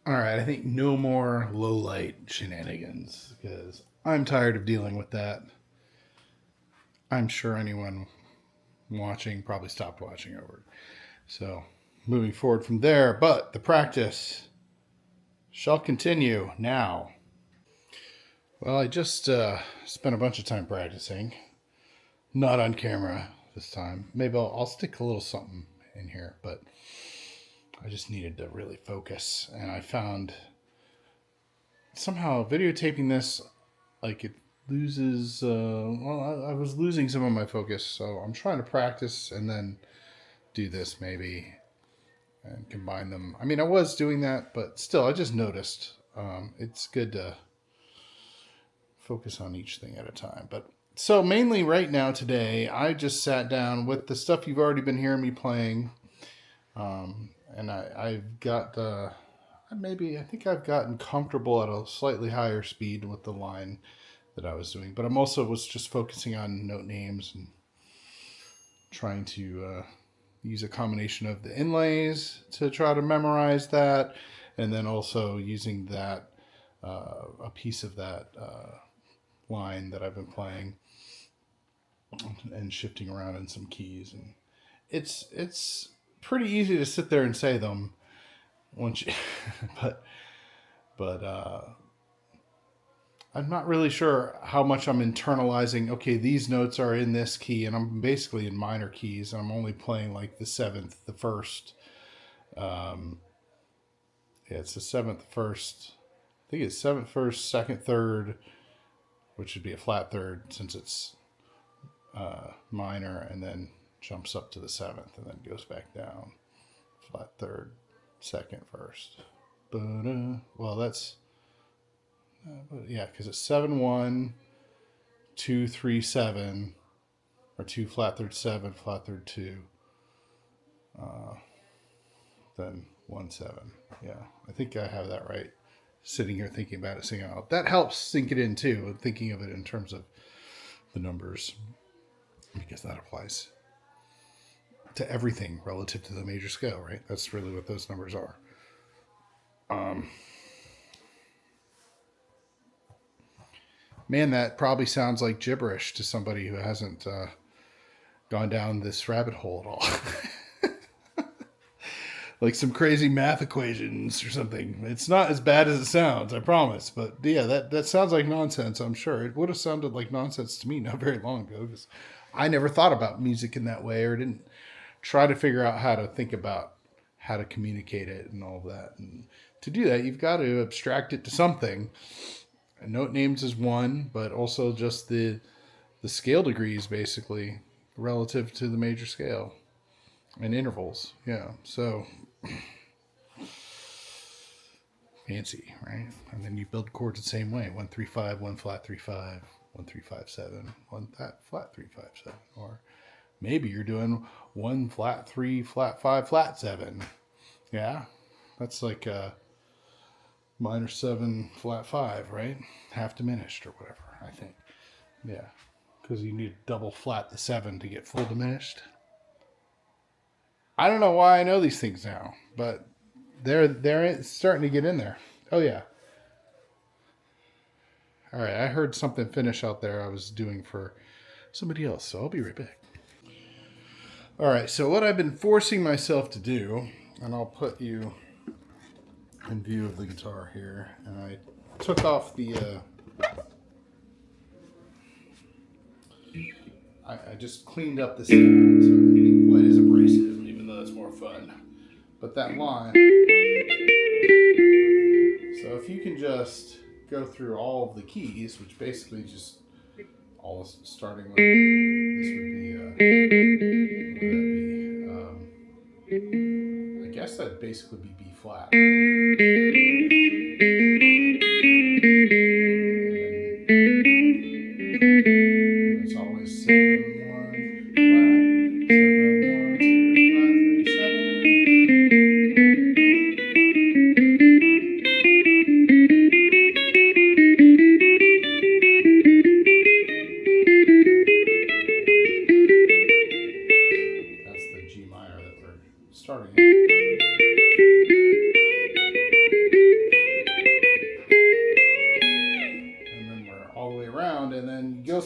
All right, I think no more low light shenanigans because I'm tired of dealing with that. I'm sure anyone watching probably stopped watching over it. So, moving forward from there, but the practice shall continue now. Well, I just spent a bunch of time practicing, not on camera this time. Maybe I'll stick a little something in here, but I just needed to really focus. And I found somehow videotaping this, like it loses, I was losing some of my focus. So I'm trying to practice and then do this maybe and combine them. I mean, I was doing that, but still, I just noticed it's good to focus on each thing at a time. But so mainly right now today, I just sat down with the stuff you've already been hearing me playing. And I've got I think I've gotten comfortable at a slightly higher speed with the line that I was doing. But I'm also was just focusing on note names and trying to use a combination of the inlays to try to memorize that, and then also using that a piece of that line that I've been playing and shifting around in some keys. And it's pretty easy to sit there and say them once you but I'm not really sure how much I'm internalizing. Okay, these notes are in this key, and I'm basically in minor keys. I'm only playing like the seventh, the first. It's the seventh, first. I think it's seventh, first, second, third, which would be a flat third since it's minor, and then jumps up to the seventh, and then goes back down. Flat third, second, first. Well, that's. Yeah, because it's 7-1, 2-3-7, or 2 flat third 7, flat third 2, then 1-7. Yeah, I think I have that right. Sitting here thinking about it, singing out. That helps sink it in too, thinking of it in terms of the numbers, because that applies to everything relative to the major scale, right? That's really what those numbers are. Man, that probably sounds like gibberish to somebody who hasn't gone down this rabbit hole at all. Like some crazy math equations or something. It's not as bad as it sounds, I promise. But yeah, that sounds like nonsense, I'm sure. It would have sounded like nonsense to me not very long ago, because I never thought about music in that way, or didn't try to figure out how to think about how to communicate it and all that. And to do that, you've got to abstract it to something. And note names is one, but also just the scale degrees, basically, relative to the major scale. And intervals, yeah. So, fancy, right? And then you build chords the same way. 1-3-5, 1 flat 3-5, 1-3-5-7, 1 flat 3-5-7. Or maybe you're doing 1 flat 3, flat 5, flat 7. Yeah, that's like minor 7, flat 5, right? Half diminished or whatever, I think. Yeah, because you need double flat the 7 to get full diminished. I don't know why I know these things now, but they're starting to get in there. Oh yeah. All right, I heard something finish out there I was doing for somebody else, so I'll be right back. All right, so what I've been forcing myself to do, and I'll put you in view of the guitar here, and I took off the I just cleaned up the sound, so it didn't quite as abrasive, even though it's more fun. But that line, so if you can just go through all of the keys, which basically just all starting with, this would be, I guess that'd basically be B flat. It's always 7-1 flat, 7-1 2 flat 3-7. That's the G minor that we're starting.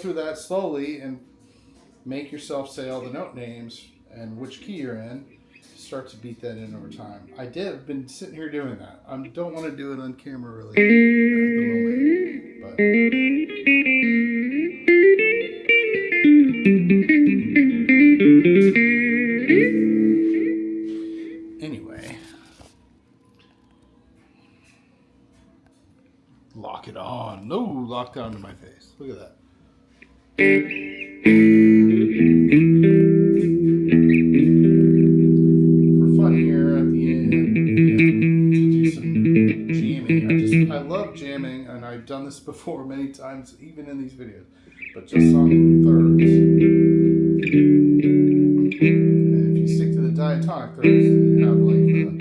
through that slowly and make yourself say all the note names and which key you're in. Start to beat that in over time. I've been sitting here doing that. I don't want to do it on camera really at the moment, but anyway, lock it on. No, locked onto my face. Look at that. For fun here at the end, to do some jamming. I love jamming, and I've done this before many times, even in these videos, but just on thirds. And if you stick to the diatonic thirds, you have like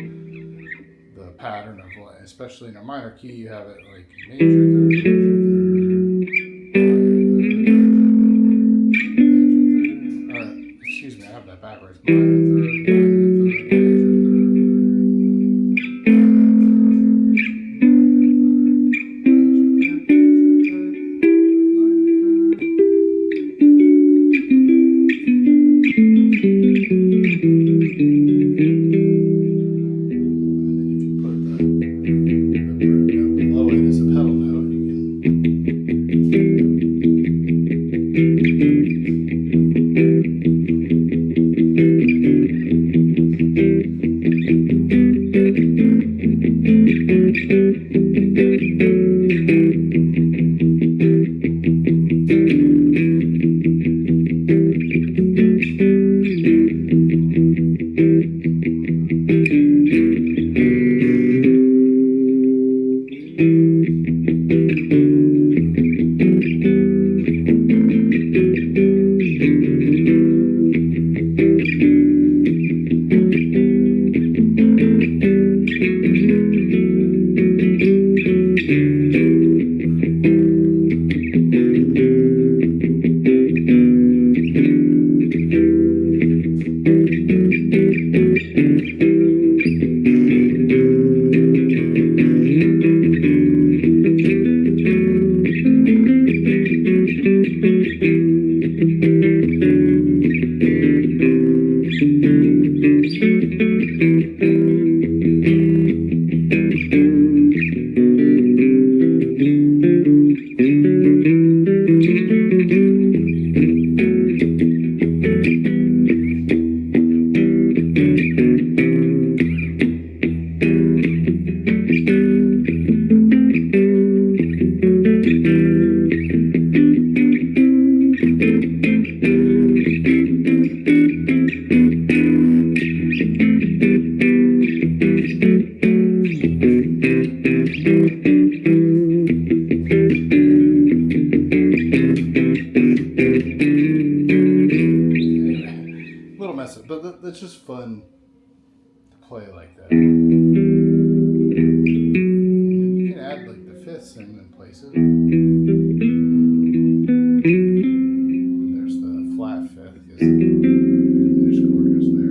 the pattern of, especially in a minor key, you have it like major third, major third, or excuse me, I have that backwards. Minor third, major third. Little mess up, but that's just fun to play like that. You can add like the fifths in places. And there's the flat fifth because the diminished chord goes there.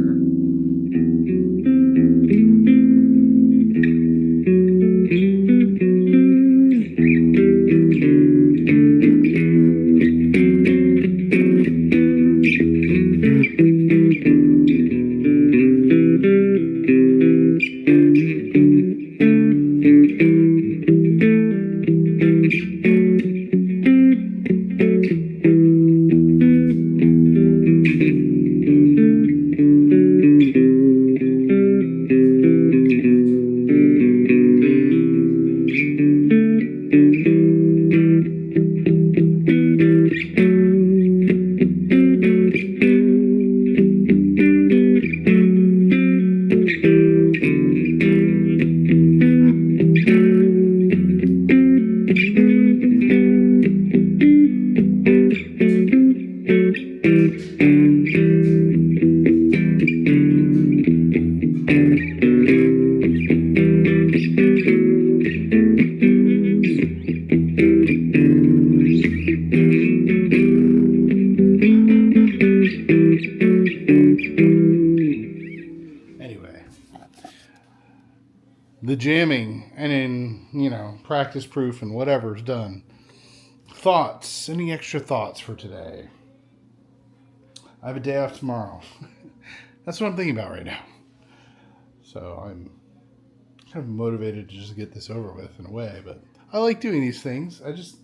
The jamming and in, practice proof and whatever's done. Thoughts? Any extra thoughts for today? I have a day off tomorrow. That's what I'm thinking about right now. So I'm kind of motivated to just get this over with in a way, but I like doing these things. I just,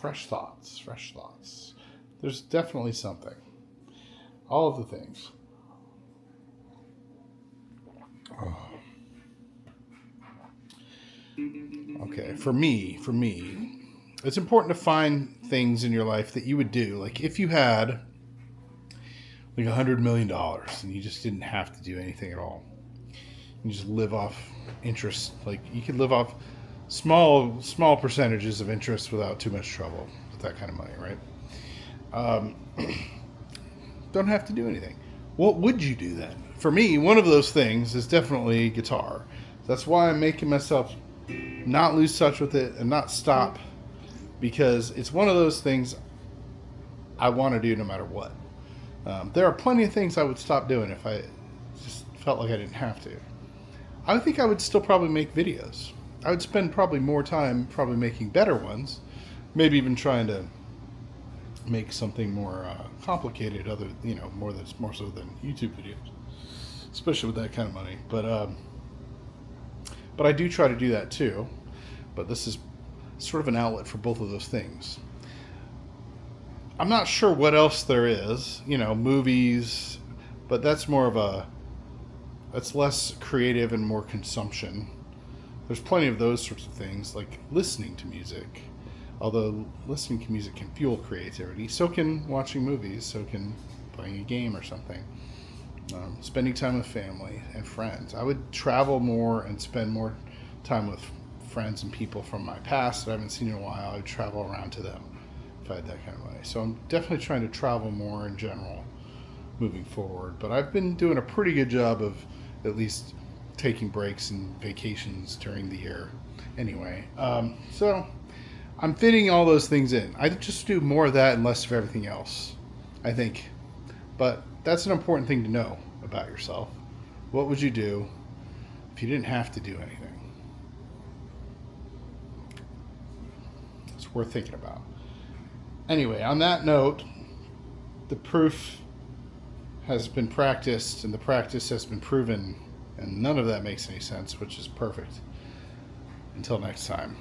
fresh thoughts. There's definitely something. All of the things. Oh. Okay, for me, it's important to find things in your life that you would do. Like if you had like $100 million and you just didn't have to do anything at all. You just live off interest. Like you could live off small percentages of interest without too much trouble with that kind of money, right? Don't have to do anything. What would you do then? For me, one of those things is definitely guitar. That's why I'm making myself not lose touch with it and not stop, because it's one of those things I want to do no matter what. There are plenty of things I would stop doing if I just felt like I didn't have to. I think I would still probably make videos. I would spend probably more time probably making better ones, maybe even trying to make something more complicated, more so than YouTube videos, especially with that kind of money. But I do try to do that too. But this is sort of an outlet for both of those things. I'm not sure what else there is, movies, but that's less creative and more consumption. There's plenty of those sorts of things, like listening to music. Although listening to music can fuel creativity, so can watching movies, so can playing a game or something. Spending time with family and friends. I would travel more and spend more time with friends and people from my past that I haven't seen in a while. I would travel around to them if I had that kind of money. So I'm definitely trying to travel more in general moving forward. But I've been doing a pretty good job of at least taking breaks and vacations during the year anyway. So I'm fitting all those things in. I just do more of that and less of everything else, I think. But that's an important thing to know about yourself. What would you do if you didn't have to do anything? It's worth thinking about. Anyway, on that note, the proof has been practiced and the practice has been proven, and none of that makes any sense, which is perfect. Until next time.